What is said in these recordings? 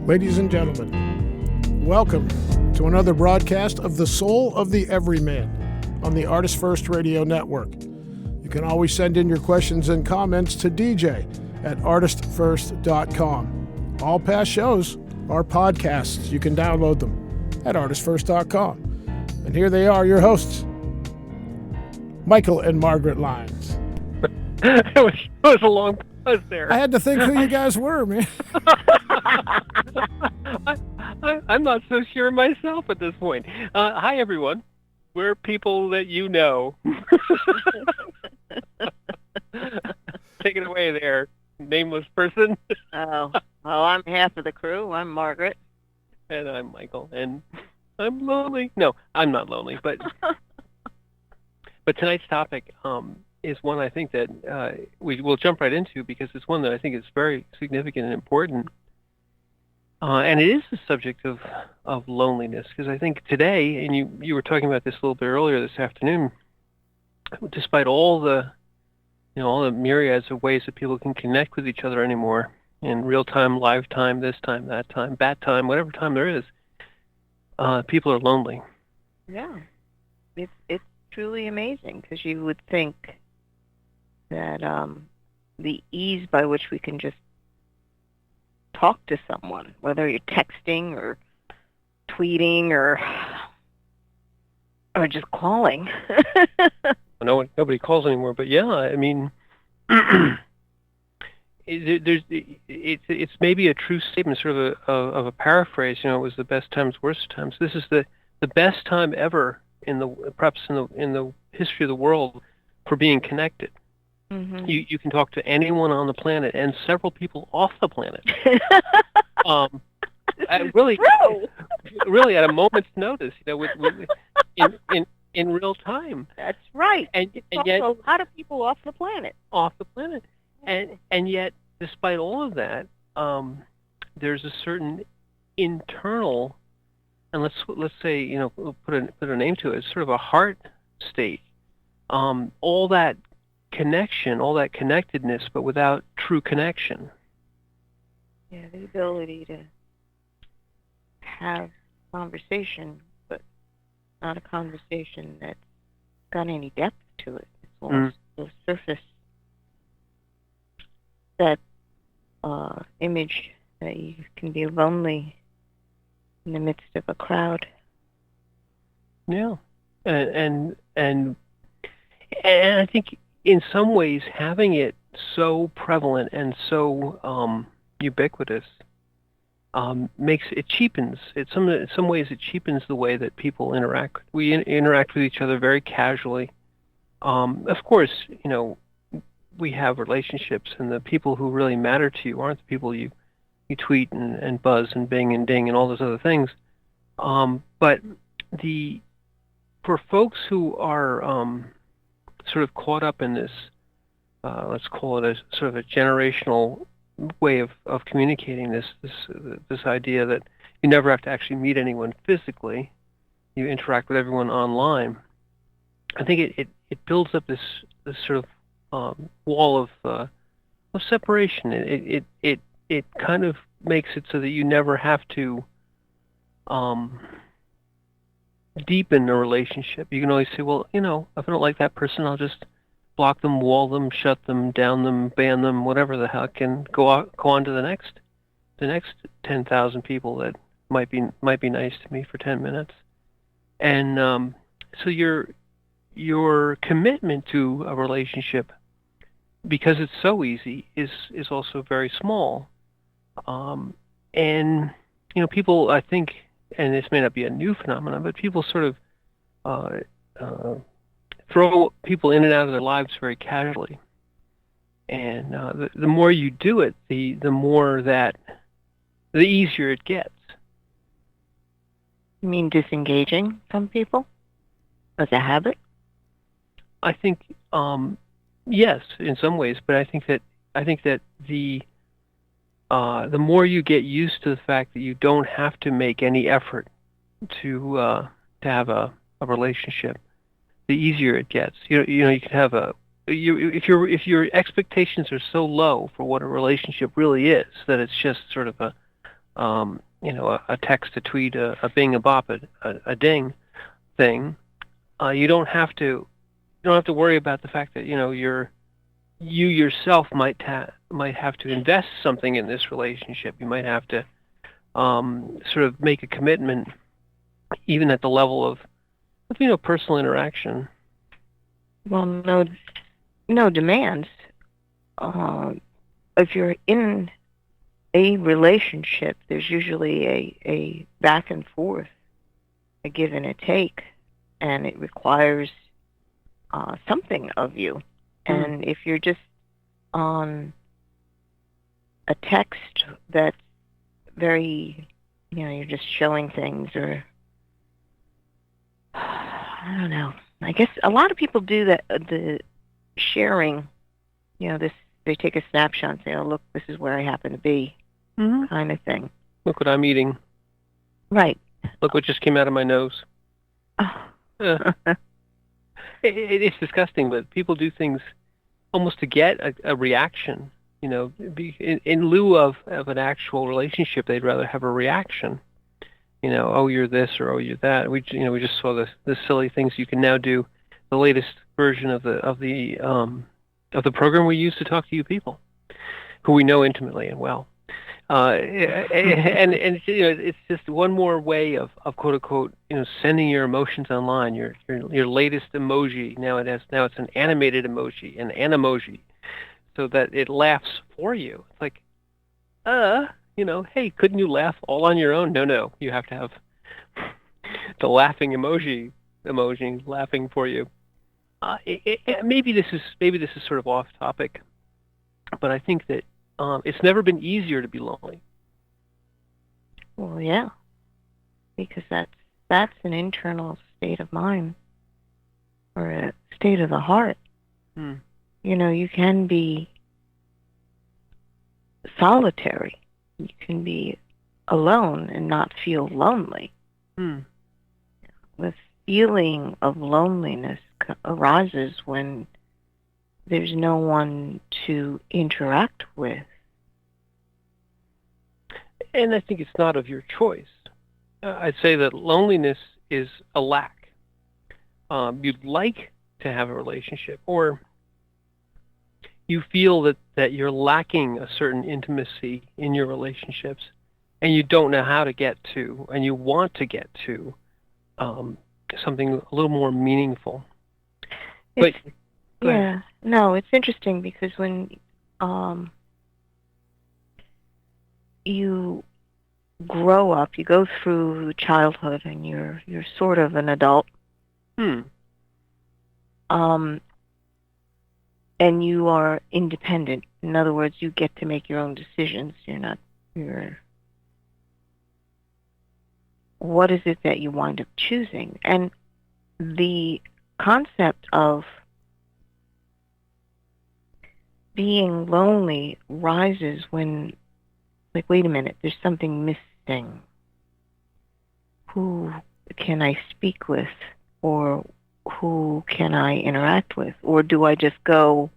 Ladies and gentlemen, welcome to another broadcast of The Soul of the Everyman on the ArtistFirst Radio Network. You can always send in your questions and comments to DJ at ArtistFirst.com. All past shows are podcasts. You can download them at ArtistFirst.com. And here they are, your hosts, Michael and Margaret Lyons. It was a long pause there. I had to think who you guys were, man. I'm not so sure myself at this point. Hi, everyone. We're people that you know. Take it away there, nameless person. Oh, well, I'm half of the crew. I'm Margaret. And I'm Michael. And I'm lonely. No, I'm not lonely. But tonight's topic is one I think that we will jump right into because it's one that I think is very significant and important. And it is the subject of loneliness, because I think today, and you were talking about this a little bit earlier this afternoon, despite all the myriads of ways that people can connect with each other anymore in real time, live time, this time, that time, bat time, whatever time there is, people are lonely. Yeah, it's truly amazing, because you would think that the ease by which we can just talk to someone, whether you're texting or tweeting or just calling. Nobody calls anymore, but yeah, I mean, it's maybe a true statement, sort of a paraphrase. It was the best times, worst times. This is the best time ever perhaps in the history of the world for being connected. Mm-hmm. You can talk to anyone on the planet and several people off the planet. Really at a moment's notice, in real time. That's right. And yet, a lot of people off the planet. And yet, despite all of that, there's a certain internal, and let's say, put a name to it, it's sort of a heart state. All that connection, all that connectedness, but without true connection. Yeah, the ability to have conversation, but not a conversation that's got any depth to it. It's almost the surface. That image that you can be lonely in the midst of a crowd. Yeah, and I think in some ways having it so prevalent and so ubiquitous cheapens it. In some ways it cheapens the way that people interact. We interact with each other very casually. Of course, we have relationships, and the people who really matter to you aren't the people you tweet and buzz and bing and ding and all those other things. But for folks who are sort of caught up in this, let's call it a sort of a generational way of communicating, this idea that you never have to actually meet anyone physically, you interact with everyone online. I think it builds up this sort of wall of separation. It kind of makes it so that you never have to deepen a relationship. You can always say, well, if I don't like that person, I'll just block them, wall them, shut them, down them, ban them, whatever the heck, and go on to the next 10,000 people that might be nice to me for 10 minutes. And so your commitment to a relationship, because it's so easy, is also very small. And people, I think, and this may not be a new phenomenon, but people sort of throw people in and out of their lives very casually. And the more you do it, the easier it gets. You mean disengaging from people as a habit? I think yes, in some ways, but I think that the more you get used to the fact that you don't have to make any effort to have a relationship, the easier it gets. You can have if your expectations are so low for what a relationship really is, that it's just sort of a text, a tweet, a bing, a bop, a ding thing. You don't have to worry about the fact that you yourself might have to invest something in this relationship. You might have to sort of make a commitment, even at the level of personal interaction. Well, no demands. If you're in a relationship, there's usually a back and forth, a give and a take, and it requires something of you. And if you're just on a text that's very, you're just showing things, or I don't know. I guess a lot of people do that, the sharing, they take a snapshot and say, oh, look, this is where I happen to be, kind of thing. Look what I'm eating. Right. Look what just came out of my nose. It's disgusting, but people do things almost to get a reaction. In lieu of an actual relationship, they'd rather have a reaction. Oh, you're this, or oh, you're that. We just saw the silly things you can now do. The latest version of the program we use to talk to you people, who we know intimately and well. And it's just one more way of quote unquote sending your emotions online. Your latest emoji now it's an animated emoji, an emoji, so that it laughs for you. It's like, hey, couldn't you laugh all on your own? No, you have to have the laughing emoji laughing for you. Maybe this is sort of off topic, but I think that it's never been easier to be lonely. Well, yeah, because that's an internal state of mind, or a state of the heart. You can be solitary. You can be alone and not feel lonely. The feeling of loneliness arises when there's no one to interact with. And I think it's not of your choice. I'd say that loneliness is a lack. You'd like to have a relationship, or you feel that you're lacking a certain intimacy in your relationships, and you don't know how to get to, and you want to get to something a little more meaningful. No, it's interesting because when you grow up, you go through childhood, and you're sort of an adult. And you are independent. In other words, you get to make your own decisions. What is it that you wind up choosing? And the concept of being lonely rises when, like, wait a minute, there's something missing. Who can I speak with? Or who can I interact with? Or do I just go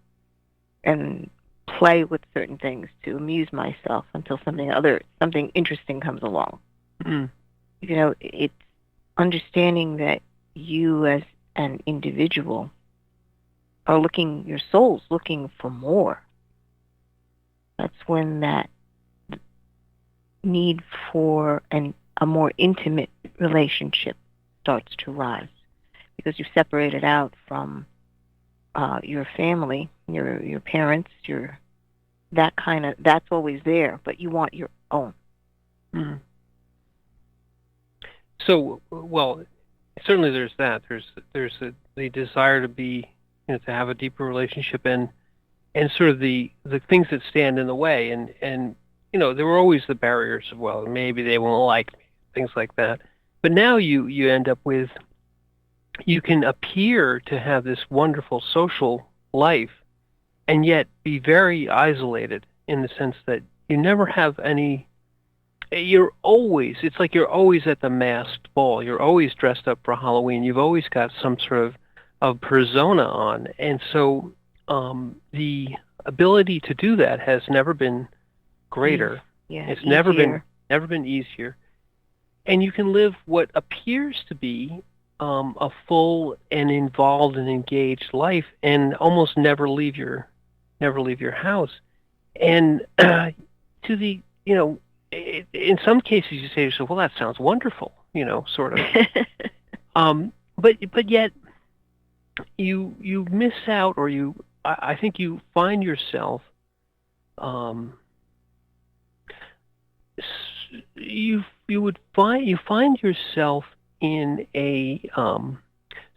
and play with certain things to amuse myself until something interesting comes along? It's understanding that you as an individual are your soul's looking for more. That's when that need for a more intimate relationship starts to rise, because you've separated out from your family, your parents, that's always there, but you want your own. So, well, certainly there's that. There's the desire to be, to have a deeper relationship, and sort of the things that stand in the way, and there were always the barriers of, well, maybe they won't like me, things like that. But now you end up with, you can appear to have this wonderful social life, and yet be very isolated, in the sense that you never have any. It's like you're always at the masked ball. You're always dressed up for Halloween. You've always got some sort of persona on. And so the ability to do that has never been greater. Yeah, it's never been never been easier, and you can live what appears to be a full and involved and engaged life, and almost never leave your house. And to the in some cases you say to yourself, well, that sounds wonderful, sort of. But yet you miss out, or I think you find yourself you find yourself in a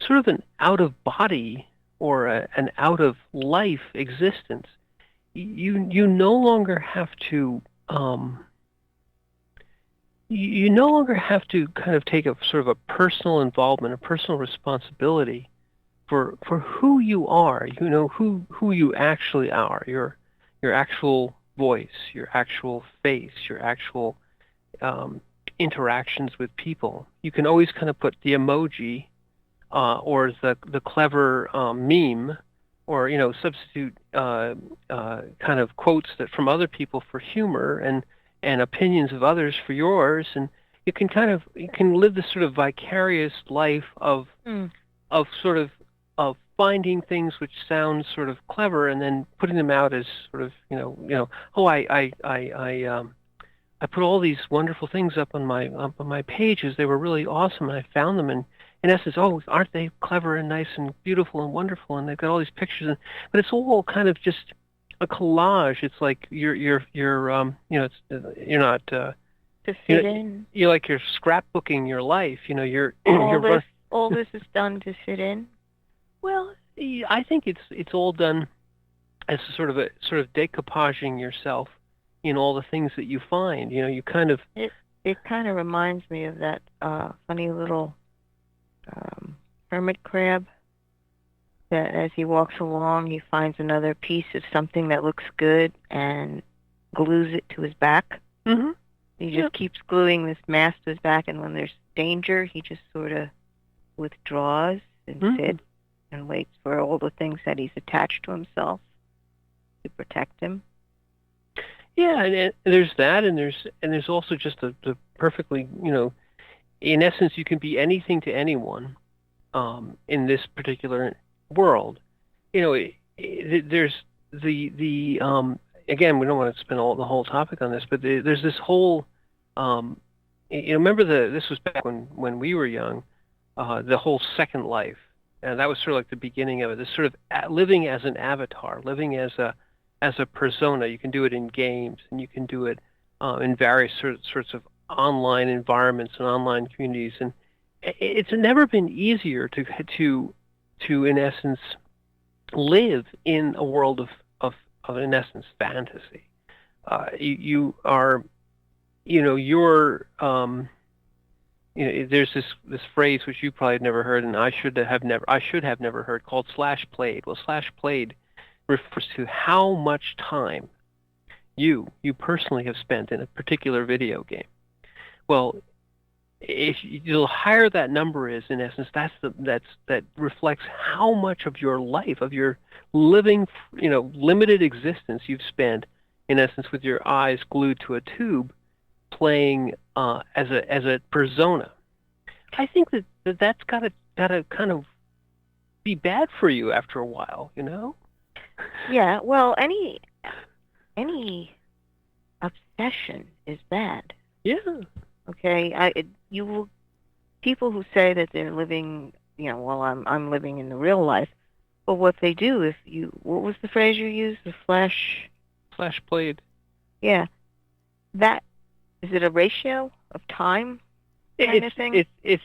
sort of an out of body, or an out of life existence. You no longer have to you no longer have to kind of take a sort of a personal involvement, a personal responsibility for who you are. You know who you actually are. Your actual voice, your actual face, your actual interactions with people. You can always kind of put the emoji or the clever meme, or substitute kind of quotes that from other people for humor, and opinions of others for yours, and you can live this sort of vicarious life of sort of finding things which sound sort of clever, and then putting them out as sort of oh, I put all these wonderful things up on my pages. They were really awesome, and I found them, and in essence, oh, aren't they clever and nice and beautiful and wonderful? And they've got all these pictures, but it's all kind of just a collage. It's like you're it's you're not to fit in. You're like you're scrapbooking your life. You're all this is done to fit in. Well, I think it's all done as sort of decoupaging yourself in all the things that you find. You kind of it kind of reminds me of that funny little hermit crab that as he walks along, he finds another piece of something that looks good and glues it to his back. Mm-hmm. He just keeps gluing this mass to his back, and when there's danger, he just sort of withdraws and sits and waits for all the things that he's attached to himself to protect him. Yeah, and there's that, and there's also just the perfectly, in essence, you can be anything to anyone in this particular world. There's the again, we don't want to spend the whole topic on this, but there's this whole remember this was back when we were young, the whole Second Life, and that was sort of like the beginning of it. This sort of living as an avatar, living as a persona. You can do it in games, and you can do it in various sorts of online environments and online communities, and it's never been easier to in essence live in a world of in essence fantasy. You are, you're there's this phrase which you probably have never heard, and I should have never heard, called slash played. Well, slash played refers to how much time you personally have spent in a particular video game. Well, the higher that number is, in essence, that reflects how much of your life, of your living, limited existence you've spent, in essence, with your eyes glued to a tube, playing as a persona. I think that's gotta kind of be bad for you after a while, Yeah, well, any obsession is bad. Yeah. Okay, people who say that they're living, well, I'm living in the real life, but what they do, what was the phrase you used? The flash played. Yeah, is it a ratio of time kind of thing? It's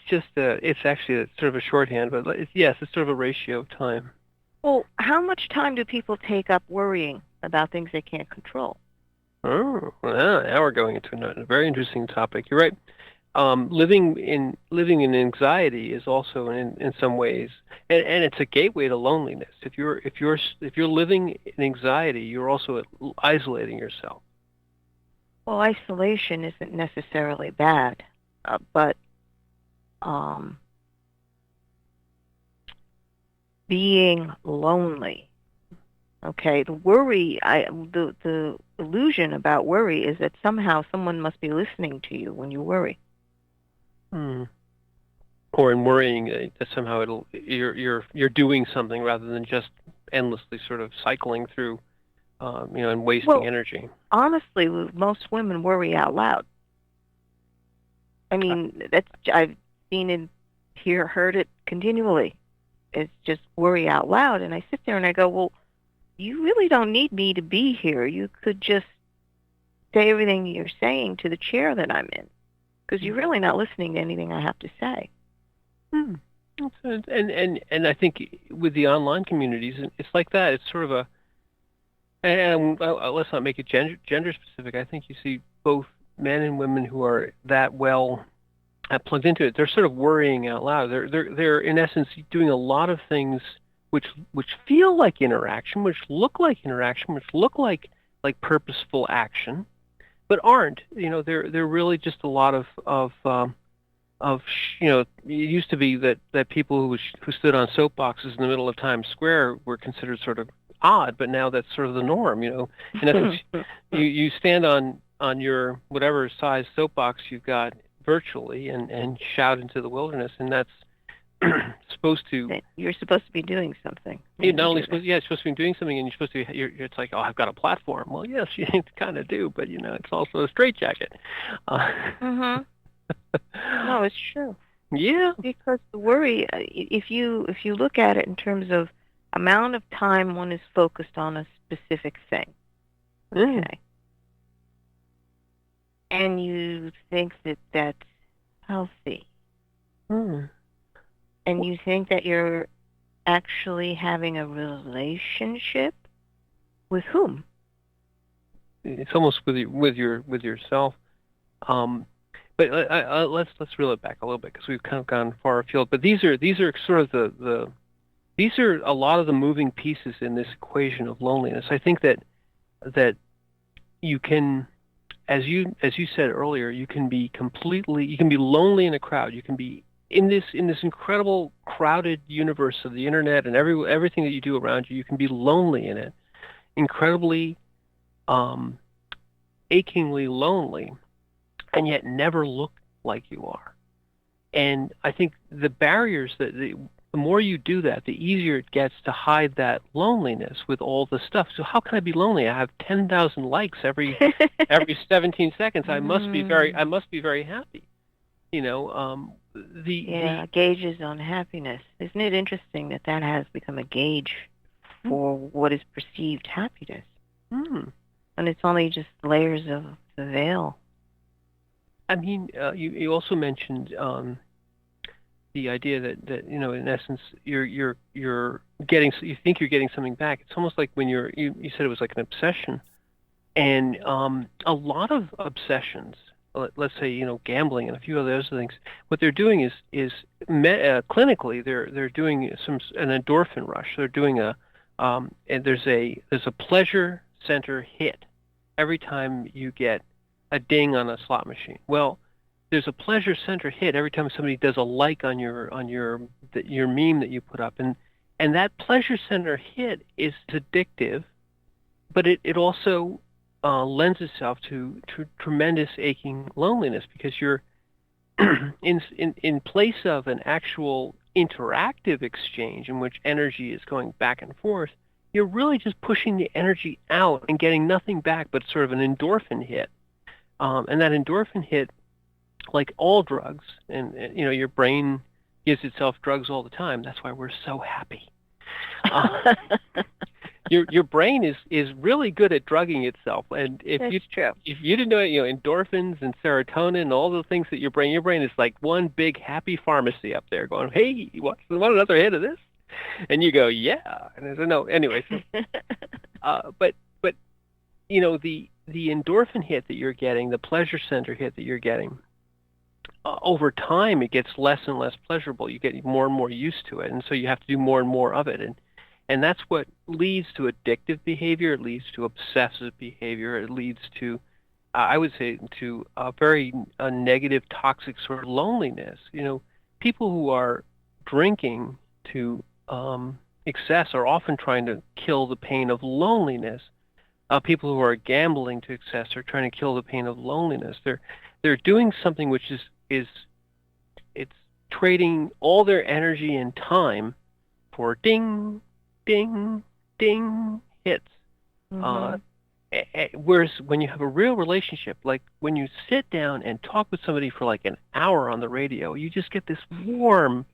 actually sort of a shorthand, but yes, it's sort of a ratio of time. Well, how much time do people take up worrying about things they can't control? Oh, well, now we're going into a very interesting topic. You're right. Living in anxiety is also in some ways, and it's a gateway to loneliness. If you're living in anxiety, you're also isolating yourself. Well, isolation isn't necessarily bad, but being lonely. Okay, the worry, the illusion about worry is that somehow someone must be listening to you when you worry. Hmm. Or in worrying, that somehow you're doing something rather than just endlessly sort of cycling through, and wasting energy. Honestly, most women worry out loud. I mean, I've seen it, heard it continually. It's just worry out loud, and I sit there and I go, well, you really don't need me to be here. You could just say everything you're saying to the chair that I'm in, because you're really not listening to anything I have to say. Hmm. And I think with the online communities, it's like that. It's sort of a, and let's not make it gender specific. I think you see both men and women who are that well plugged into it. They're sort of worrying out loud. They're in essence doing a lot of things which feel like interaction, which look like interaction, which look like purposeful action, but aren't. They're really just a lot of it used to be that people who stood on soapboxes in the middle of Times Square were considered sort of odd, but now that's sort of the norm. In essence, you stand on your whatever size soapbox you've got virtually and shout into the wilderness, and that's supposed to. You're supposed to be doing something. You're not only supposed, you're supposed to be doing something, and you're supposed to be. It's like, oh, I've got a platform. Well, yes, you kind of do, but it's also a straitjacket. Mm-hmm. No, it's true. Yeah. Because the worry, if you look at it in terms of amount of time one is focused on a specific thing, okay, and you think that that's healthy, and you think that you're actually having a relationship with whom? It's almost with yourself. But let's reel it back a little bit because we've kind of gone far afield. But these are sort of these are a lot of the moving pieces in this equation of loneliness. I think that you can, as you said earlier, you can be lonely in a crowd. You can be in this incredible crowded universe of the internet and everything that you do around you. You can be lonely in it, incredibly, achingly lonely, and yet never look like you are. And I think the barriers the more you do that, the easier it gets to hide that loneliness with all the stuff. So how can I be lonely? I have 10,000 likes every 17 seconds. I must be very happy. Gauges on happiness. Isn't it interesting that has become a gauge for what is perceived happiness? And it's only just layers of the veil. I mean, you also mentioned the idea that in essence you think you're getting something back. It's almost like when you said it was like an obsession, and a lot of obsessions, let's say gambling and a few other things, what they're doing is clinically they're doing an endorphin rush. They're doing and there's a pleasure center hit every time you get a ding on a slot machine. Well, there's a pleasure center hit every time somebody does a like on your meme that you put up, and that pleasure center hit is addictive, but it also lends itself to tremendous aching loneliness because you're in place of an actual interactive exchange in which energy is going back and forth. You're really just pushing the energy out and getting nothing back but sort of an endorphin hit. And that endorphin hit, like all drugs, and your brain gives itself drugs all the time. That's why we're so happy. Your brain is really good at drugging itself, and if you didn't know it, endorphins and serotonin and all the things that your brain is like one big happy pharmacy up there going, hey, want another hit of this? And you go, yeah. And I said, no, anyway. So, but the endorphin hit that you're getting, the pleasure center hit that you're getting, over time it gets less and less pleasurable. You get more and more used to it, and so you have to do more and more of it. And that's what leads to addictive behavior. It leads to obsessive behavior. It leads to, I would say, to a very negative, toxic sort of loneliness. People who are drinking to excess are often trying to kill the pain of loneliness people who are gambling to excess are trying to kill the pain of loneliness. They're doing something which is it's trading all their energy and time for ding, ding, ding hits. Whereas when you have a real relationship, like when you sit down and talk with somebody for like an hour on the radio, you just get this warm,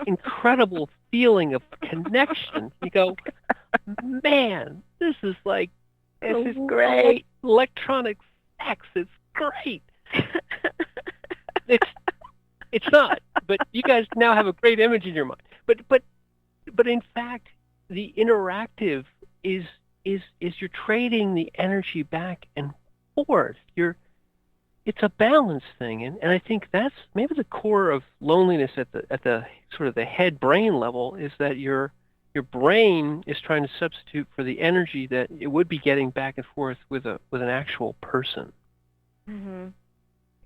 incredible feeling of connection. You go, man, this is great. Electronic sex. It's great. It's not, but you guys now have a great image in your mind. But in fact, the interactive is you're trading the energy back and forth. It's a balance thing, and I think that's maybe the core of loneliness at the sort of the head brain level, is that your brain is trying to substitute for the energy that it would be getting back and forth with an actual person.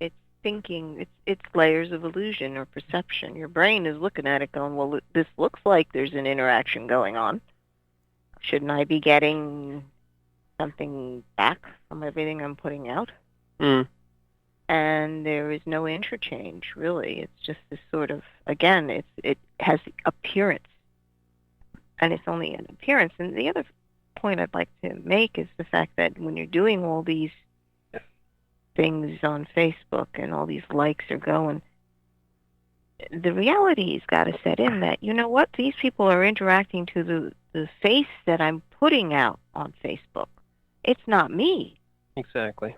It's thinking. It's layers of illusion or perception. Your brain is looking at it, going, "Well, this looks like there's an interaction going on. Shouldn't I be getting something back from everything I'm putting out?" And there is no interchange, really. It's just this sort of, again, it has appearance, and it's only an appearance. And the other point I'd like to make is the fact that when you're doing all these things on Facebook and all these likes are going, the reality's got to set in that, you know what, these people are interacting to the face that I'm putting out on Facebook. It's not me. Exactly.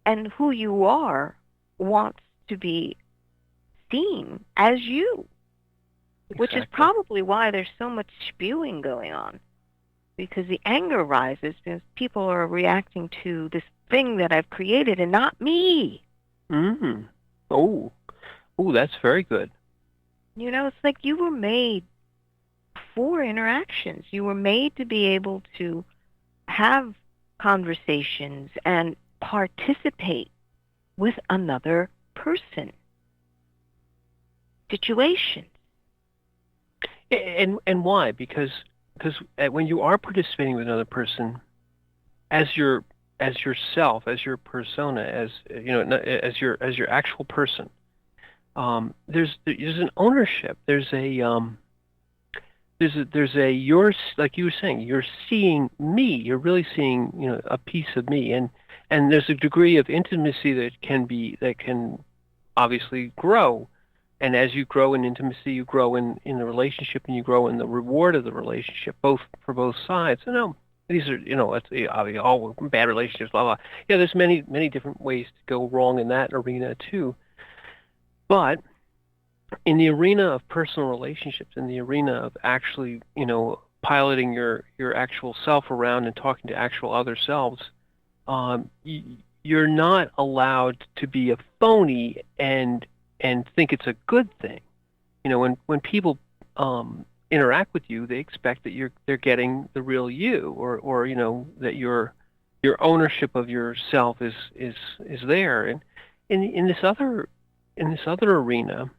And who you are wants to be seen as you, which is probably why there's so much spewing going on, because the anger rises because people are reacting to this thing that I've created and not me. Oh, that's very good. You know, it's like you were made for interactions. You were made to be able to have conversations and participate with another person. Situations. And why? Because when you are participating with another person, as yourself, as your persona, as your actual person, there's an ownership. There's a you're, like you were saying, you're seeing me. You're really seeing a piece of me, and there's a degree of intimacy that can obviously grow. And as you grow in intimacy, you grow in the relationship, and you grow in the reward of the relationship, for both sides. These are, it's obviously all bad relationships, blah blah. Yeah, there's many different ways to go wrong in that arena too. But in the arena of personal relationships, in the arena of actually, piloting your actual self around and talking to actual other selves, you're not allowed to be a phony and think it's a good thing. When people interact with you, they expect that they're getting the real you, or that your ownership of yourself is there. And in this other arena,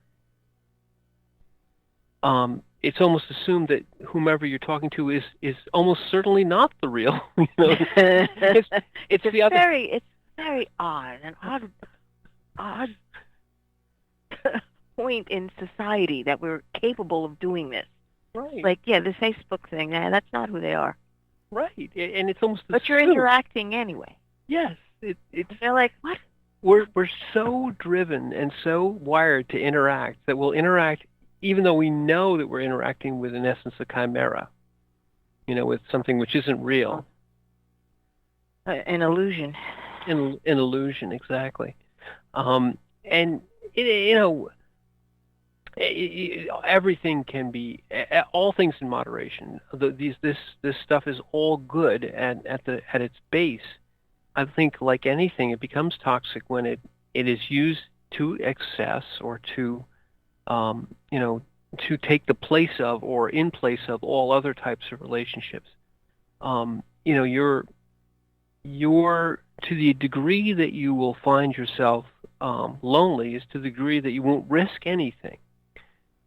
it's almost assumed that whomever you're talking to is almost certainly not the real. It's the other. It's very odd, an odd point in society that we're capable of doing this. Right. Like, yeah, the Facebook thing, that's not who they are. Right, and it's almost. But you're interacting anyway. Yes, they're like, what? We're so driven and so wired to interact that we'll interact even though we know that we're interacting with, in essence, a chimera. With something which isn't real. An illusion. An illusion, exactly. And everything can be, all things in moderation. This stuff is all good at its base. I think, like anything, it becomes toxic when it is used to excess, or to to take the place of or in place of all other types of relationships. You're to the degree that you will find yourself lonely is to the degree that you won't risk anything.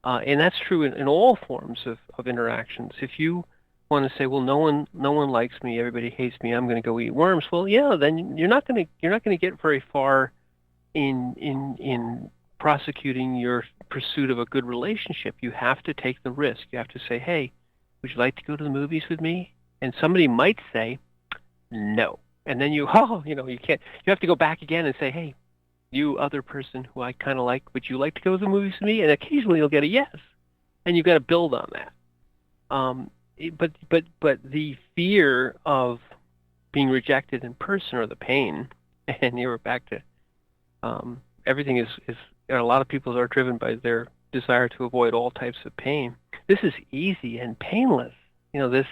And that's true in all forms of interactions. If you want to say, well, no one likes me, everybody hates me, I'm going to go eat worms. Well, yeah, then you're not going to get very far in prosecuting your pursuit of a good relationship. You have to take the risk. You have to say, hey, would you like to go to the movies with me? And somebody might say no. And then you can't, you have to go back again and say, hey, you other person who I kind of like, would you like to go to the movies with me? And occasionally you'll get a yes. And you've got to build on that. But the fear of being rejected in person, or the pain, and you were back to everything is a lot of people are driven by their desire to avoid all types of pain. This is easy and painless. The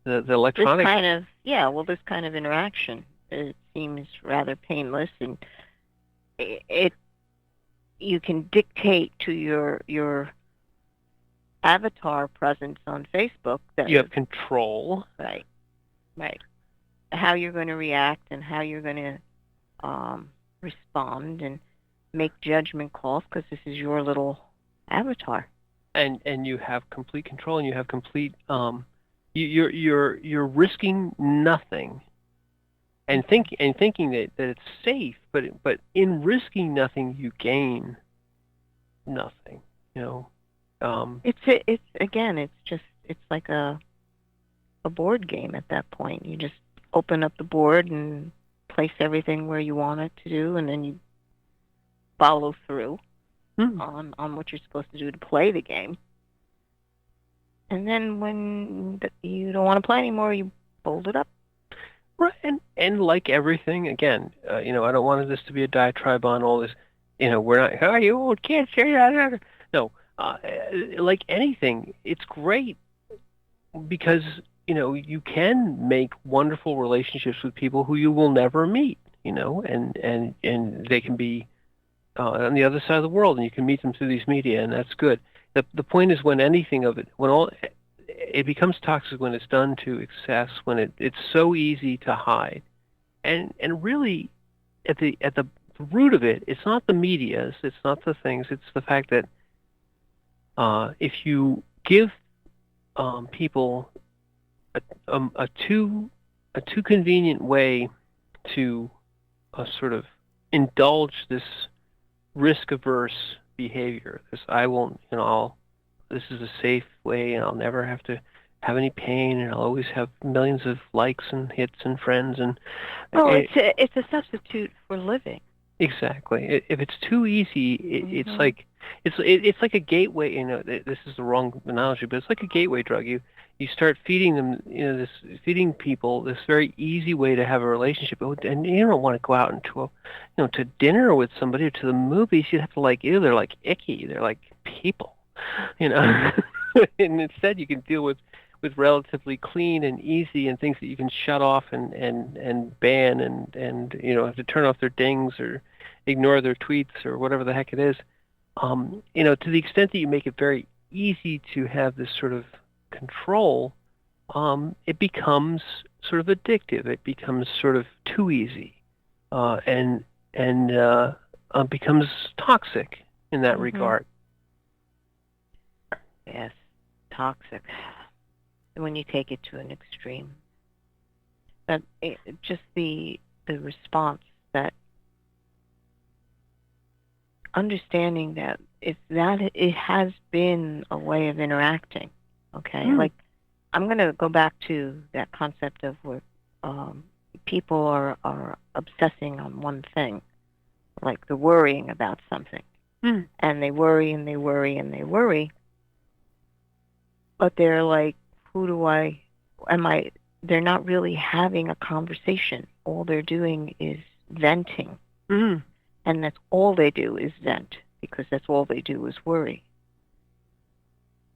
electronic. This kind of interaction, it seems rather painless, and it you can dictate to your avatar presence on Facebook that you have control. Right. How you're going to react and how you're going to respond and make judgment calls, because this is your little avatar. And you have complete control, and you have complete you're risking nothing, and thinking that it's safe, but in risking nothing you gain nothing. It's like a board game at that point. You just open up the board and place everything where you want it to do, and then you follow through on what you're supposed to do to play the game. And then when you don't want to play anymore, you fold it up. Right, and like everything, again, I don't want this to be a diatribe on all this. We're not. Oh, you old kids, no. Like anything, it's great because you can make wonderful relationships with people who you will never meet. And they can be on the other side of the world, and you can meet them through these media, and that's good. The point is, when anything of it, it becomes toxic when it's done to excess, when it's so easy to hide, and really at the root of it, it's not the medias, it's not the things, it's the fact that if you give people a too convenient way to sort of indulge this risk-averse behavior, this this is a safe way, and I'll never have to have any pain, and I'll always have millions of likes and hits and friends, and it's a substitute for living. Exactly. If it's too easy, it's like a gateway. This is the wrong analogy, but it's like a gateway drug. You start feeding them, feeding people this very easy way to have a relationship, and you don't want to go out into to dinner with somebody or to the movies. You have to they're like icky. They're like people, and instead you can deal with relatively clean and easy and things that you can shut off and ban and have to turn off their dings or ignore their tweets or whatever the heck it is. To the extent that you make it very easy to have this sort of control, it becomes sort of addictive. It becomes sort of too easy, and becomes toxic in that regard. Yes, toxic. When you take it to an extreme, that just the response, that understanding that it has been a way of interacting. Okay, like I'm going to go back to that concept of where people are obsessing on one thing, like they're worrying about something, and they worry and they worry and they worry, but they're like, they're not really having a conversation. All they're doing is venting. And that's all they do is vent, because that's all they do is worry.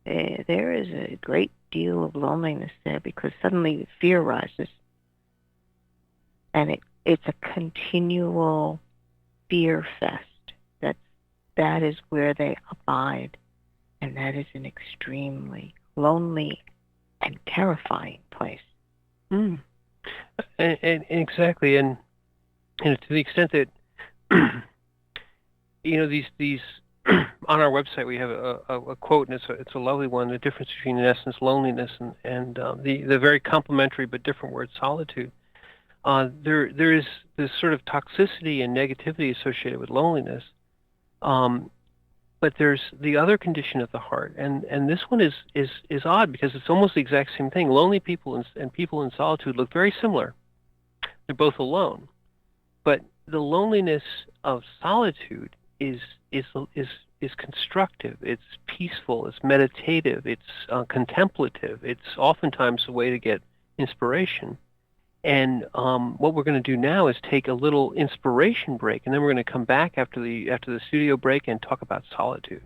There is a great deal of loneliness there, because suddenly fear rises. And it's a continual fear fest. That is where they abide. And that is an extremely lonely and terrifying place. And exactly, and to the extent that these on our website we have a quote, and it's a lovely one. The difference between, in essence, loneliness and the very complementary but different word solitude. There is this sort of toxicity and negativity associated with loneliness, but there's the other condition of the heart, and this one is odd because it's almost the exact same thing. Lonely people and people in solitude look very similar. They're both alone, but the loneliness of solitude is constructive. It's peaceful. It's meditative. It's contemplative. It's oftentimes a way to get inspiration. And what we're going to do now is take a little inspiration break, and then we're going to come back after the studio break and talk about solitude.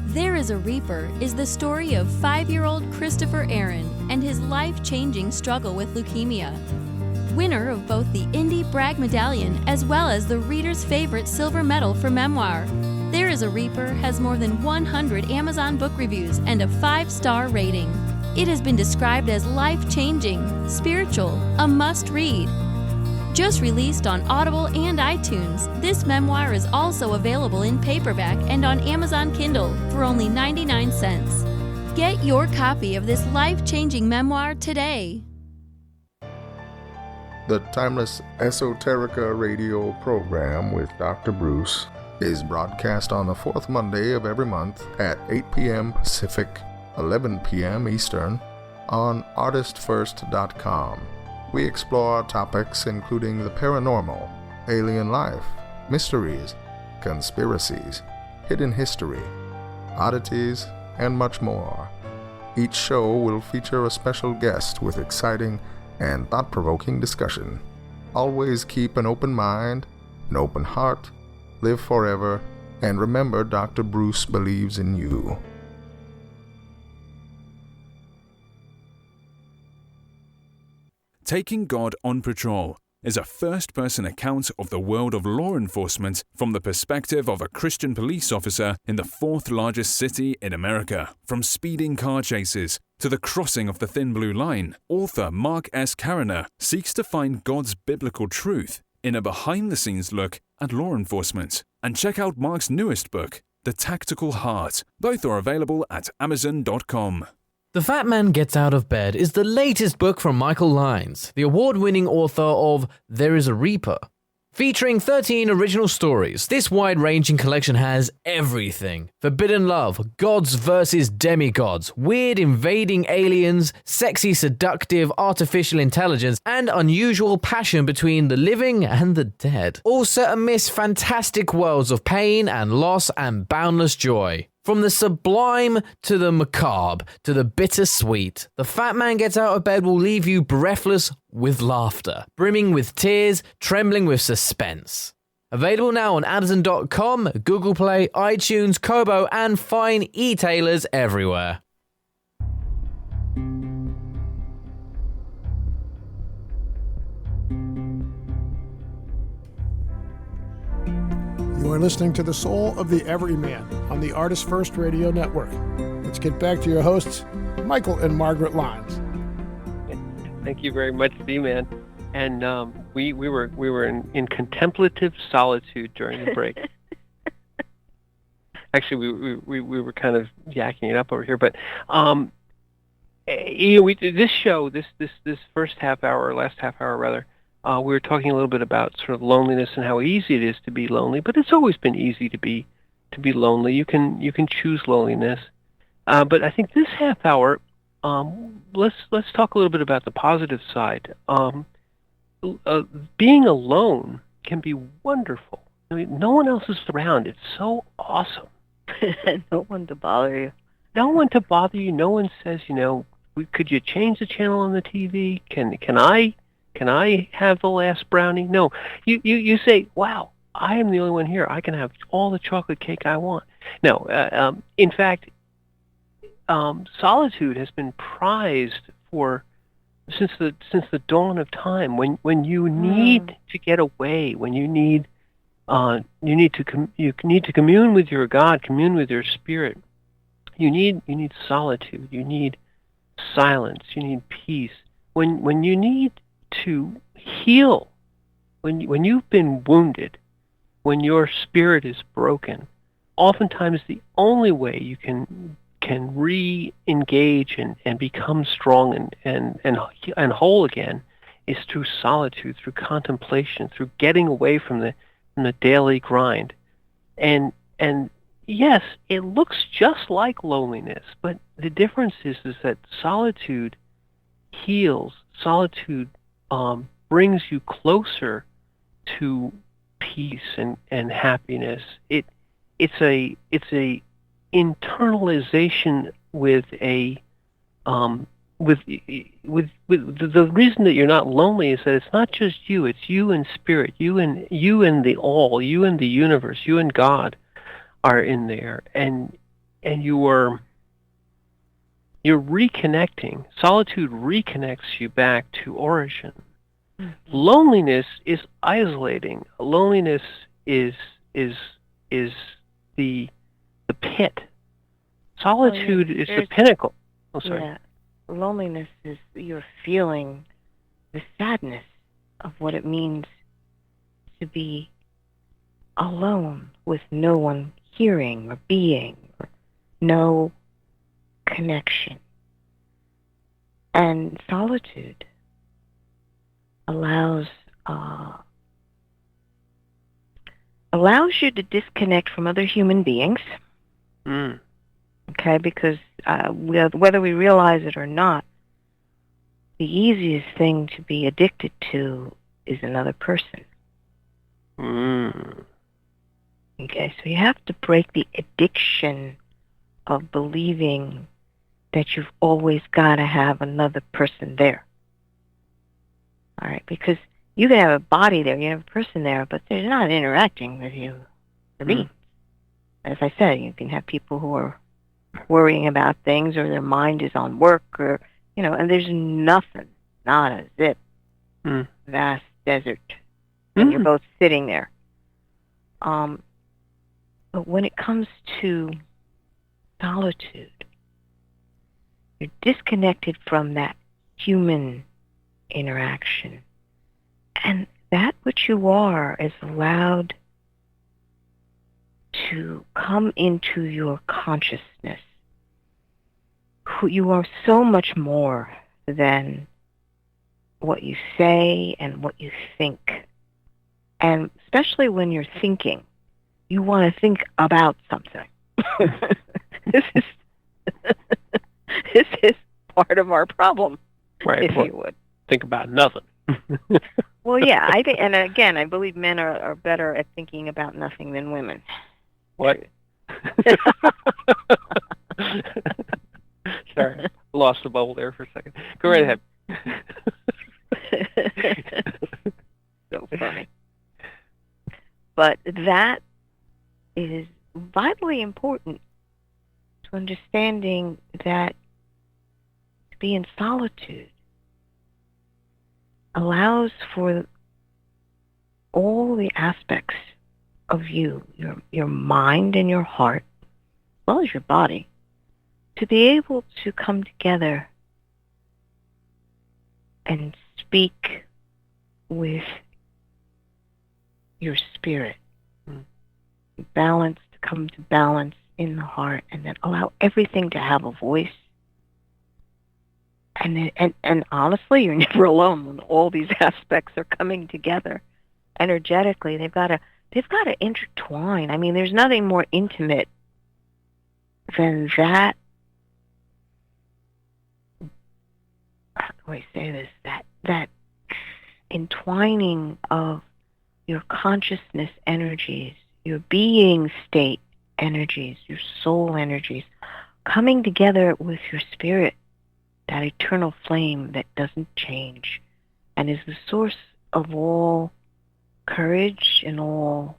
There is a Reaper is the story of 5-year-old Christopher Aaron and his life-changing struggle with leukemia. Winner of both the Indie Bragg Medallion as well as the reader's favorite silver medal for memoir, There is a Reaper has more than 100 Amazon book reviews and a 5-star rating. It has been described as life-changing, spiritual, a must-read. Just released on Audible and iTunes, this memoir is also available in paperback and on Amazon Kindle for only 99 cents. Get your copy of this life-changing memoir today. The Timeless Esoterica radio program with Dr. Bruce is broadcast on the fourth Monday of every month at 8 p.m. Pacific, 11 p.m. Eastern on ArtistFirst.com. We explore topics including the paranormal, alien life, mysteries, conspiracies, hidden history, oddities, and much more. Each show will feature a special guest with exciting and thought-provoking discussion. Always keep an open mind, an open heart, live forever, and remember Dr. Bruce believes in you. Taking God on Patrol is a first-person account of the world of law enforcement from the perspective of a Christian police officer in the fourth largest city in America. From speeding car chases to the crossing of the thin blue line, author Mark S. Cariner seeks to find God's biblical truth in a behind-the-scenes look at law enforcement. And check out Mark's newest book, The Tactical Heart. Both are available at Amazon.com. The Fat Man Gets Out of Bed is the latest book from Michael Lyons, the award-winning author of There is a Reaper. Featuring 13 original stories, this wide-ranging collection has everything. Forbidden love, gods versus demigods, weird invading aliens, sexy seductive artificial intelligence, and unusual passion between the living and the dead. All set amidst fantastic worlds of pain and loss and boundless joy. From the sublime to the macabre to the bittersweet, The Fat Man Gets Out of Bed will leave you breathless with laughter, brimming with tears, trembling with suspense. Available now on Amazon.com, Google Play, iTunes, Kobo, and fine e-tailers everywhere. You are listening to The Soul of the Everyman on the ArtistFirst Radio Network. Let's get back to your hosts, Michael and Margaret Lyons. Thank you very much, Z-Man. And we were in contemplative solitude during the break. Actually, we were kind of yakking it up over here, but this show, this first half hour, or last half hour rather. We were talking a little bit about sort of loneliness and how easy it is to be lonely, but it's always been easy to be lonely. You can choose loneliness, but I think this half hour, let's talk a little bit about the positive side. Being alone can be wonderful. I mean, no one else is around. It's so awesome. No one to bother you. No one to bother you. No one says, could you change the channel on the TV? Can I Can I have the last brownie? No. You say, wow, I am the only one here. I can have all the chocolate cake I want. No. In fact, solitude has been prized for since the dawn of time. When you need to get away, when you need to commune with your God, commune with your spirit. You need solitude. You need silence. You need peace. When you need to heal, when you've been wounded, when your spirit is broken, oftentimes the only way you can re-engage and become strong and whole again is through solitude, through contemplation, through getting away from the daily grind. And yes, it looks just like loneliness, but the difference is that solitude heals. Solitude brings you closer to peace and happiness. It's a internalization with a with the reason that you're not lonely is that it's not just you, it's you and spirit, you and the all, you and the universe, you and God are in there, and you're reconnecting. Solitude reconnects you back to origin. Mm-hmm. Loneliness is isolating. Loneliness is the pit. Solitude is the pinnacle. Oh, sorry. Yeah. Loneliness is you're feeling the sadness of what it means to be alone with no one hearing or being, or no connection. And solitude allows you to disconnect from other human beings. Okay, because whether we realize it or not, the easiest thing to be addicted to is another person. Okay, so you have to break the addiction of believing that you've always got to have another person there. All right, because you can have a body there, you have a person there, but they're not interacting with you. They're beings. As I said, you can have people who are worrying about things, or their mind is on work, or and there's nothing, not a zip, vast desert, and you're both sitting there. But when it comes to solitude, you're disconnected from that human interaction, and that which you are is allowed to come into your consciousness. You are so much more than what you say and what you think. And especially when you're thinking, you want to think about something. This is part of our problem, right? If you would think about nothing. Well, yeah, I think, and again, I believe men are better at thinking about nothing than women. What? Sorry, lost the bubble there for a second. Go right ahead. So funny. But that is vitally important to understanding that to be in solitude allows for all the aspects of you, your mind and your heart, as well as your body, to be able to come together and speak with your spirit. Balance, to come to balance in the heart, and then allow everything to have a voice. And honestly, you're never alone when all these aspects are coming together energetically. They've got to intertwine. I mean, there's nothing more intimate than that. How do I say this? That entwining of your consciousness energies, your being state energies, your soul energies, coming together with your spirit, that eternal flame that doesn't change, and is the source of all courage and all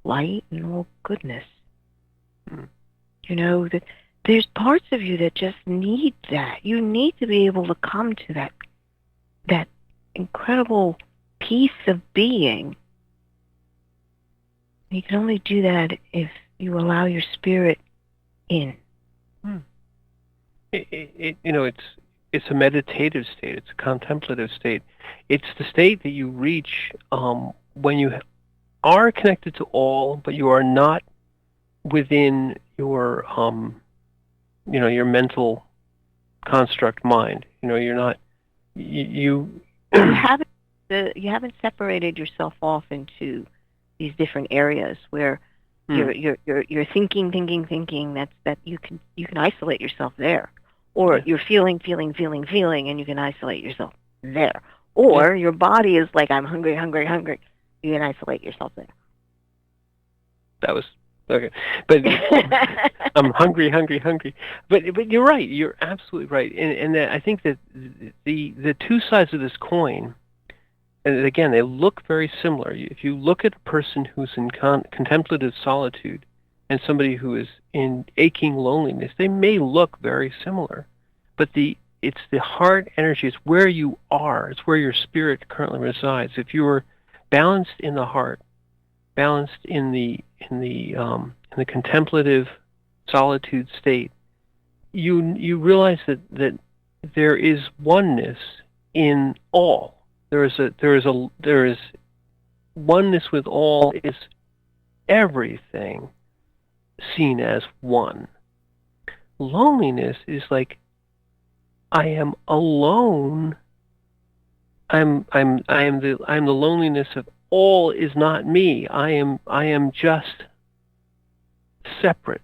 light and all goodness. You know, that there's parts of you that just need that. You need to be able to come to that incredible peace of being. You can only do that if you allow your spirit in. It's a meditative state. It's a contemplative state. It's the state that you reach when you are connected to all, but you are not within your your mental construct mind. You're not you haven't separated yourself off into these different areas where you're thinking. That you can isolate yourself there, or you're feeling, and you can isolate yourself there, or your body is like, I'm hungry. You can isolate yourself there. That was okay, but I'm hungry. But you're right. You're absolutely right, and I think that the two sides of this coin, and again, they look very similar. If you look at a person who's in contemplative solitude and somebody who is in aching loneliness, they may look very similar, but it's the heart energy. It's where you are. It's where your spirit currently resides. If you're balanced in the heart, balanced in the contemplative solitude state, you realize that there is oneness in all. There is oneness with all. Is everything seen as one. Loneliness is like, I am alone. I am the loneliness of all is not me. I am just separate,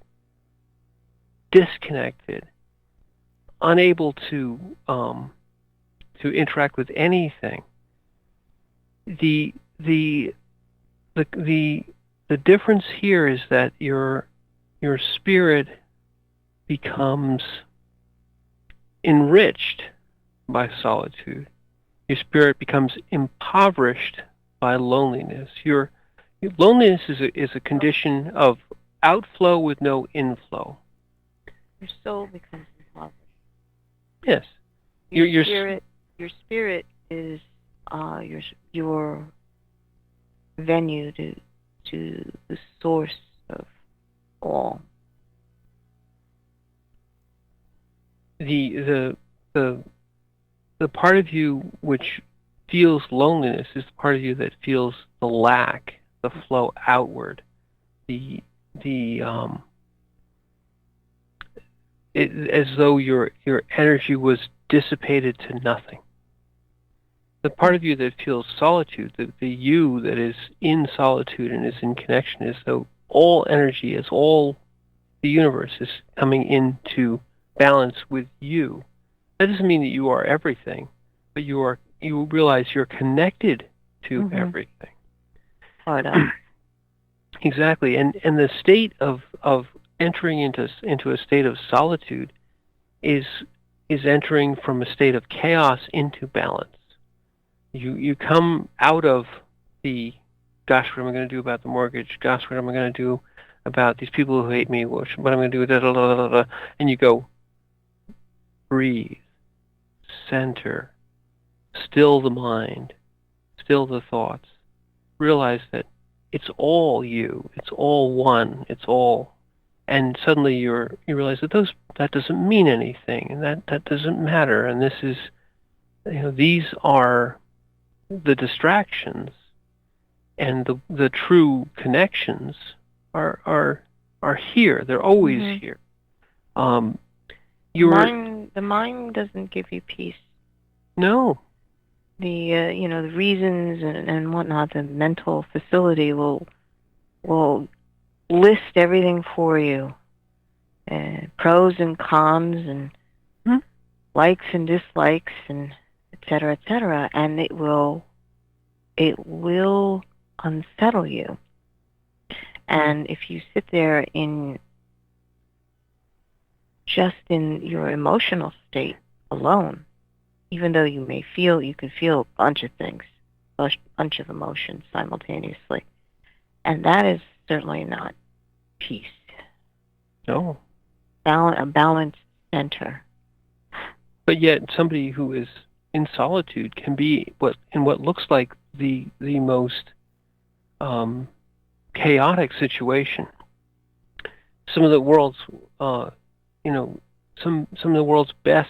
disconnected, unable to interact with anything. The difference here is that your spirit becomes enriched by solitude. Your spirit becomes impoverished by loneliness. Your loneliness is a condition of outflow with no inflow. Your soul becomes impoverished. Yes. Your spirit is your venue to the source of all. The part of you which feels loneliness is the part of you that feels the lack, the flow outward, as though your energy was dissipated to nothing. The part of you that feels solitude, the you that is in solitude and is in connection, as though all energy, as all the universe is coming into balance with you. That doesn't mean that you are everything, but you realize you're connected to everything. Part of. Exactly, and the state of entering into a state of solitude is entering from a state of chaos into balance. You come out of the, gosh, what am I going to do about the mortgage? Gosh, what am I going to do about these people who hate me? What am I going to do? Da, da, da, da, da. And you go, breathe, center, still the mind, still the thoughts. Realize that it's all you. It's all one. It's all. And suddenly you realize that doesn't mean anything, and that doesn't matter. And this is, these are the distractions, and the true connections are here. They're always here. The mind doesn't give you peace. No. The the reasons and whatnot, the mental facility will list everything for you, pros and cons, and likes and dislikes, and et cetera, and it will unsettle you. And if you sit there in your emotional state alone, even though you can feel a bunch of things, a bunch of emotions simultaneously. And that is certainly not peace. No. A balanced center. But yet somebody who is in solitude can be what looks like the most chaotic situation. Some of the world's some of the world's best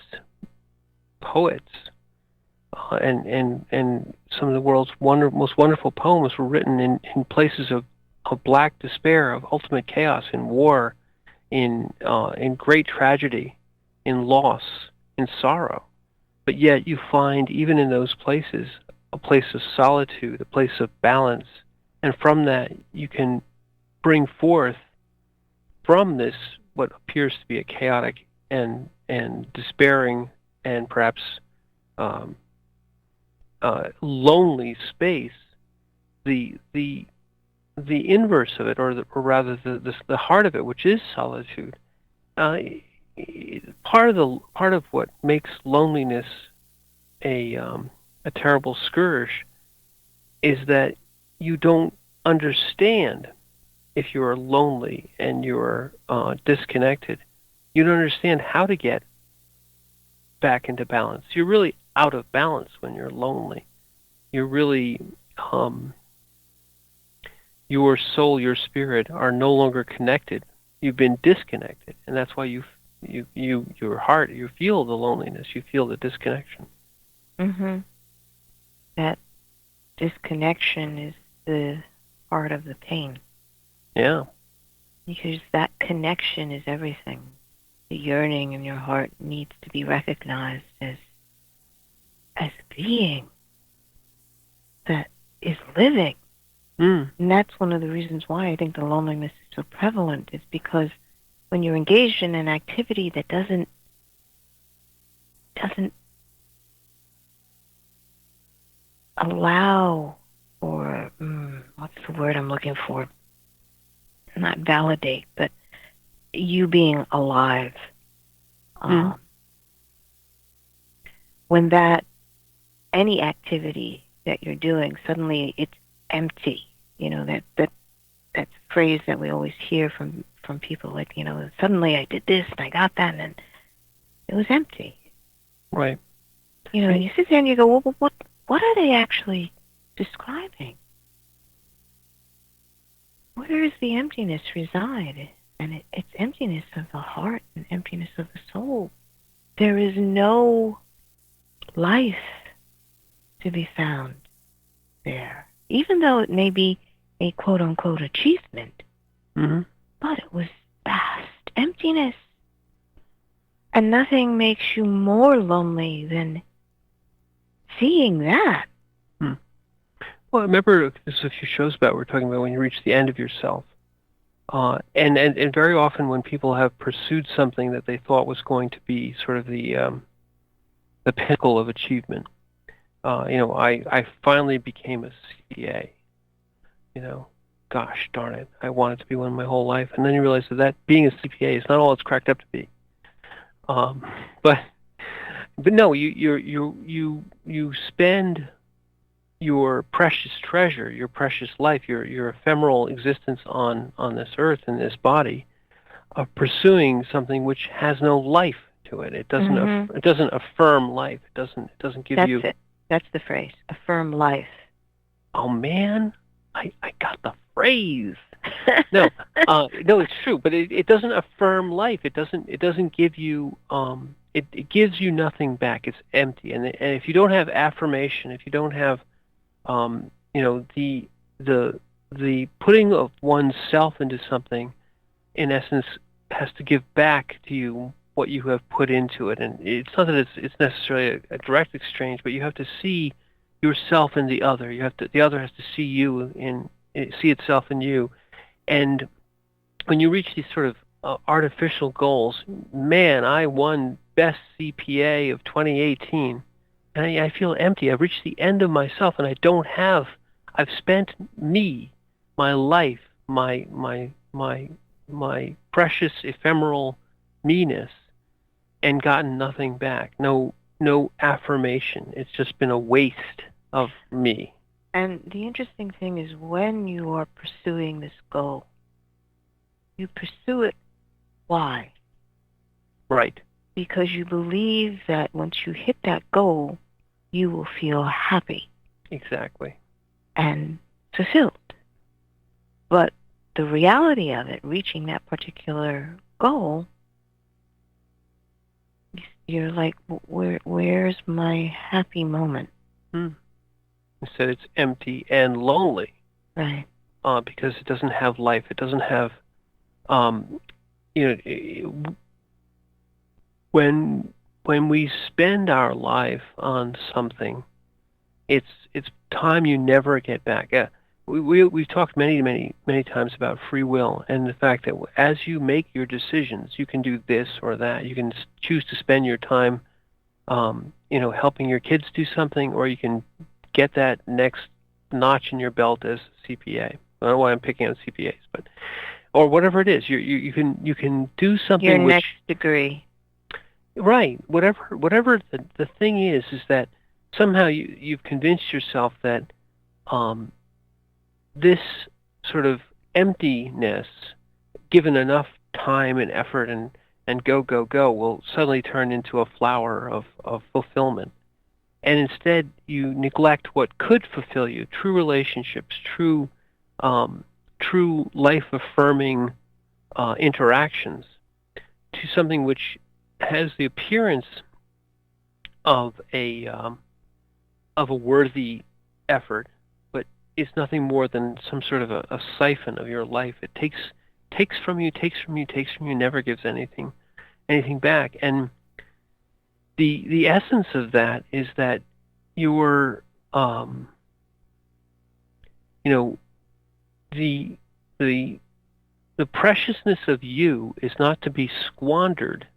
poets and some of the world's most wonderful poems were written in places of black despair, of ultimate chaos, in war, in great tragedy, in loss, in sorrow. But yet you find, even in those places, a place of solitude, a place of balance, and from that you can bring forth from this what appears to be a chaotic and despairing and perhaps lonely space, the inverse of it, or rather the heart of it, which is solitude. Part of what makes loneliness a terrible scourge is that you don't understand. If you're lonely and you're disconnected, you don't understand how to get back into balance. You're really out of balance when you're lonely. You're really your soul, your spirit are no longer connected. You've been disconnected, and that's why your heart, you feel the loneliness, you feel the disconnection. Mm-hmm. That disconnection is the heart of the pain. Yeah. Because that connection is everything. The yearning in your heart needs to be recognized as a being that is living. And that's one of the reasons why I think the loneliness is so prevalent, is because when you're engaged in an activity that doesn't allow, or what's the word I'm looking for? Not validate, but you being alive. When any activity that you're doing, suddenly it's empty. That phrase that we always hear from people, like, suddenly I did this and I got that, and then it was empty. Right. And you sit there and you go, well, what are they actually describing? Where does the emptiness reside? And it's emptiness of the heart and emptiness of the soul. There is no life to be found there, even though it may be a quote-unquote achievement. Mm-hmm. But it was vast emptiness. And nothing makes you more lonely than seeing that. Well, I remember there's a few shows about we're talking about when you reach the end of yourself. And very often when people have pursued something that they thought was going to be sort of the pinnacle of achievement. I finally became a CPA. Gosh darn it, I wanted to be one my whole life. And then you realize that being a CPA is not all it's cracked up to be. But no, you spend your precious treasure, your precious life, your ephemeral existence on this earth, in this body, of pursuing something which has no life to it. It doesn't it doesn't affirm life. It doesn't give you. That's it. That's the phrase. Affirm life. Oh man, I got the phrase. No, it's true, but it doesn't affirm life. It doesn't give you. It gives you nothing back. It's empty, and if you don't have affirmation, if you don't have the putting of oneself into something, in essence, has to give back to you what you have put into it. And it's not that it's necessarily a direct exchange, but you have to see yourself in the other. The other has to see itself in you. And when you reach these sort of artificial goals, man, I won Best CPA of 2018. And I feel empty. I've reached the end of myself, and I've spent my life, my precious ephemeral me-ness, and gotten nothing back. No no affirmation. It's just been a waste of me. And the interesting thing is when you are pursuing this goal, you pursue it. Why? Right. Because you believe that once you hit that goal, you will feel happy Exactly. and fulfilled. But the reality of it, reaching that particular goal, you're like, where's my happy moment? Instead, it's empty and lonely. Right. Because it doesn't have life. It doesn't have, when we spend our life on something, it's time you never get back. We've talked many times about free will and the fact that as you make your decisions, you can do this or that. You can choose to spend your time, helping your kids do something, or you can get that next notch in your belt as a CPA. I don't know why I'm picking on CPAs, but or whatever it is, you can do something. Your next degree. Right. Whatever the thing is that somehow you've convinced yourself that this sort of emptiness, given enough time and effort and go, will suddenly turn into a flower of fulfillment. And instead, you neglect what could fulfill you: true relationships, true life-affirming interactions, to something which has the appearance of a worthy effort, but it's nothing more than some sort of a siphon of your life. It takes from you, never gives anything back. And the essence of that is that your the preciousness of you is not to be squandered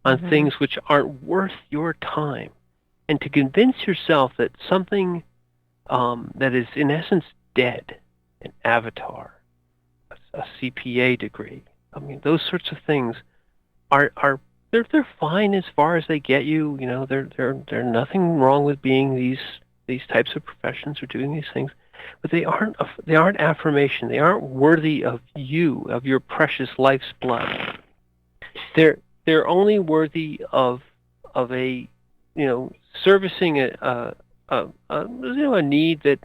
on things which aren't worth your time, and to convince yourself that something that is in essence dead, an avatar, a CPA degree, I mean, those sorts of things are they're fine as far as they get you. They're nothing wrong with being these types of professions or doing these things, but they aren't affirmation. They aren't worthy of you, of your precious life's blood. They're only worthy of a servicing a need that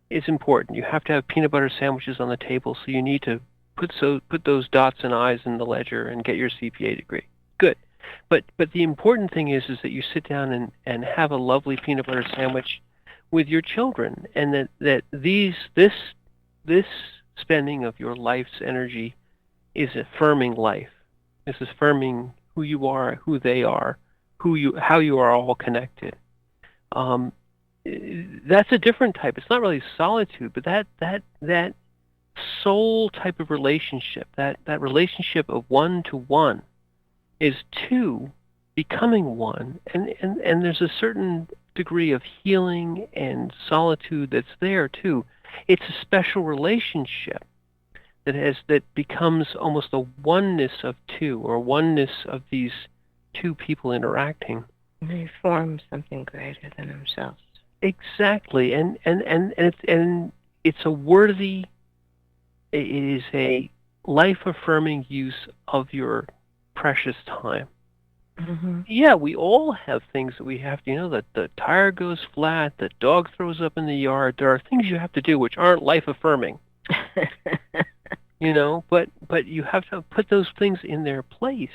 is important. You have to have peanut butter sandwiches on the table, so you need to put those dots and I's in the ledger and get your CPA degree. Good. But the important thing is that you sit down and have a lovely peanut butter sandwich with your children, and that this spending of your life's energy is affirming life. It's affirming who you are, who they are, how you are all connected. That's a different type. It's not really solitude, but that soul type of relationship, that relationship of one to one, is two becoming one, and there's a certain degree of healing and solitude that's there too. It's a special relationship that becomes almost a oneness of two, or oneness of these two people interacting. They form something greater than themselves. Exactly, and it's a worthy. It is a life-affirming use of your precious time. Yeah, we all have things that we have to, that the tire goes flat, the dog throws up in the yard. There are things you have to do which aren't life-affirming. But you have to put those things in their place.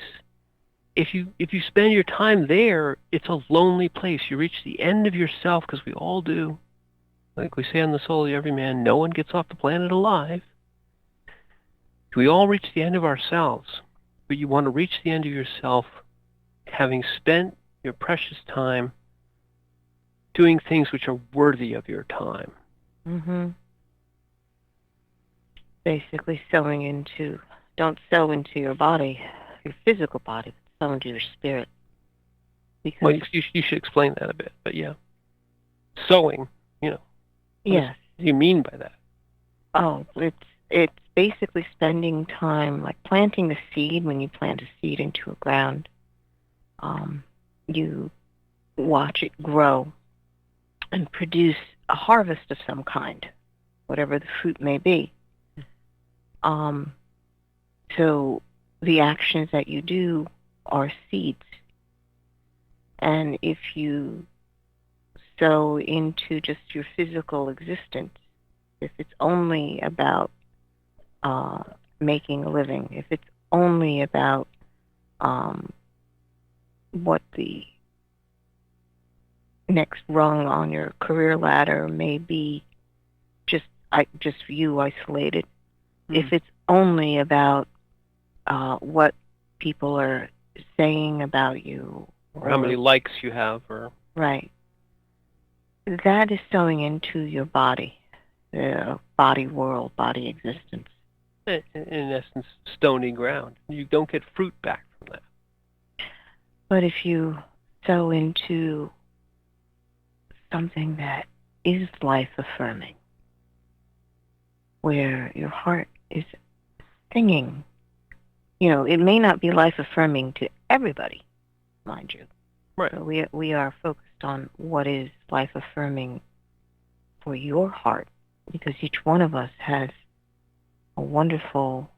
If you spend your time there, it's a lonely place. You reach the end of yourself, because we all do. Like we say on The Soul of Everyman, no one gets off the planet alive. We all reach the end of ourselves, but you want to reach the end of yourself having spent your precious time doing things which are worthy of your time. Basically don't sow into your body, your physical body, but sow into your spirit. Because well, you should explain that a bit, but yeah. Sowing, Yes. What do you mean by that? Oh, it's basically spending time, like planting a seed. When you plant a seed into a ground, you watch it grow and produce a harvest of some kind, whatever the fruit may be. So the actions that you do are seeds. And if you sow into just your physical existence, if it's only about making a living, if it's only about what the next rung on your career ladder may be, just you isolated. If it's only about what people are saying about you, or how many likes you have, or right, that is sowing into your body, the body world, body existence. in essence, stony ground. You don't get fruit back from that. But if you sow into something that is life-affirming, where your heart is singing, it may not be life-affirming to everybody, mind you. Right. So we are focused on what is life-affirming for your heart, because each one of us has a wonderful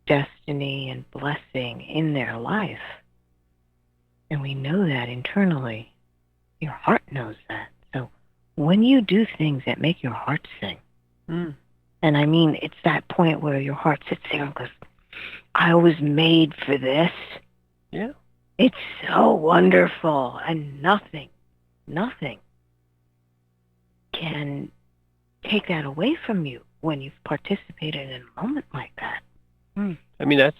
destiny and blessing in their life. And we know that internally. Your heart knows that. So when you do things that make your heart sing, and I mean, it's that point where your heart sits there and goes, I was made for this. Yeah. It's so wonderful. And nothing can take that away from you when you've participated in a moment like that. I mean, that's,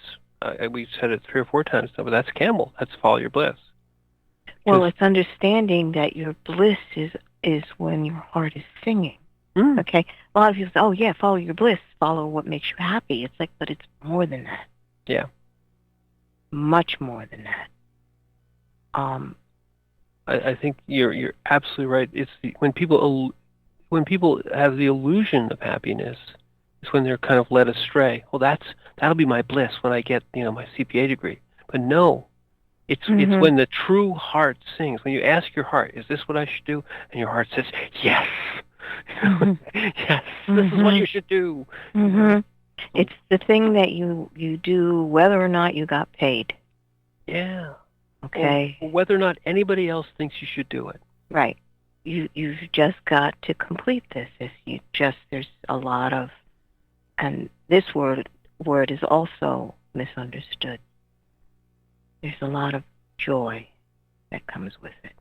we've said it 3 or 4 times now, but that's Campbell. That's follow your bliss. Well, it's understanding that your bliss is when your heart is singing. Okay? A lot of people say, oh, yeah, follow your bliss, follow what makes you happy. It's like, but it's more than that. Yeah. Much more than that. I think you're absolutely right. It's when people have the illusion of happiness, it's when they're kind of led astray. Well, that'll be my bliss when I get my CPA degree. But no, it's when the true heart sings. When you ask your heart, "Is this what I should do?" and your heart says, "Yes, yes, this is what you should do." It's the thing that you do whether or not you got paid. Yeah. Okay. Or whether or not anybody else thinks you should do it. Right. You've just got to complete this. There's a lot of, and this word is also misunderstood. There's a lot of joy that comes with it.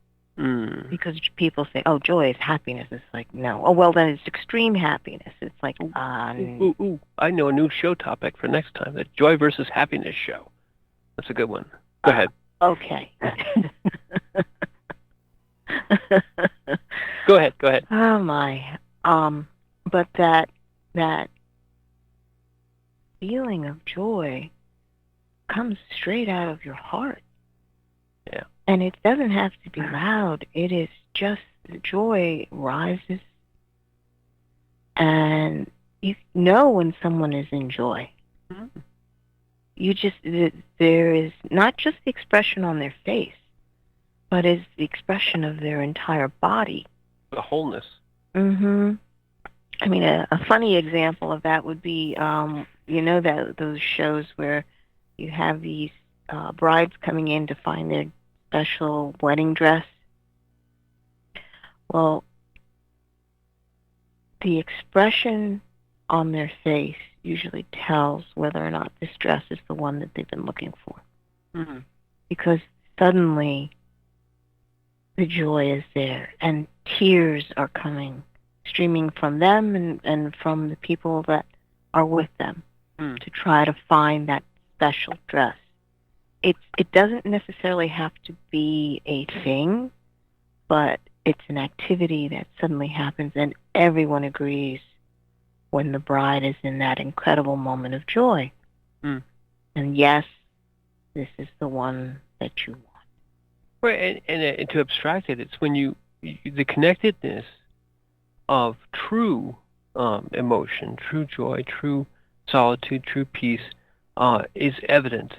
Because people say, oh, joy is happiness. It's like, no. Oh, well, then it's extreme happiness. It's like, Ooh. I know a new show topic for next time, the Joy versus Happiness show. That's a good one. Go ahead. Okay. Go ahead. Oh, my. But that feeling of joy comes straight out of your heart. Yeah. And it doesn't have to be loud. It is just the joy rises. And you know when someone is in joy. There is not just the expression on their face, but is the expression of their entire body. The wholeness. I mean, a funny example of that would be, that those shows where you have these brides coming in to find their special wedding dress. Well, the expression on their face usually tells whether or not this dress is the one that they've been looking for. Because suddenly the joy is there and tears are coming, streaming from them and from the people that are with them to try to find that special dress. It doesn't necessarily have to be a thing, but it's an activity that suddenly happens and everyone agrees when the bride is in that incredible moment of joy. And yes, this is the one that you want. Right, and to abstract it, it's when the connectedness of true emotion, true joy, true solitude, true peace is evident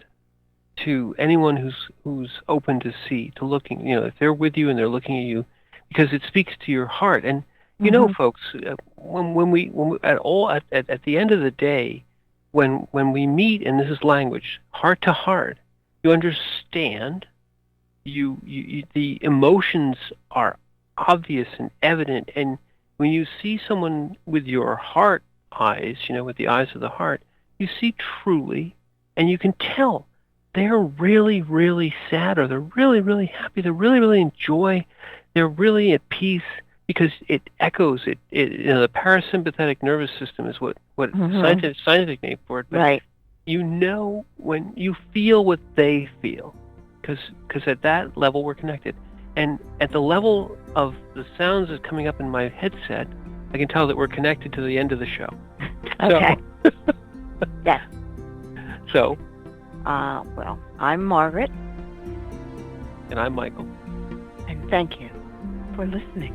to anyone who's open to see, to looking. If they're with you and they're looking at you, because it speaks to your heart. And folks, when we at the end of the day, when we meet, and this is language, heart to heart, you understand. You the emotions are obvious and evident, and when you see someone with your heart eyes, with the eyes of the heart, you see truly, and you can tell they're really, really sad, or they're really, really happy. They really, really enjoy. They're really at peace, because it echoes. The parasympathetic nervous system is what scientific name for it. But right. When you feel what they feel, because at that level we're connected, and at the level of the sounds that's coming up in my headset, I can tell that we're connected to the end of the show. Okay. Yes. So. Well, I'm Margaret. And I'm Michael. And thank you for listening.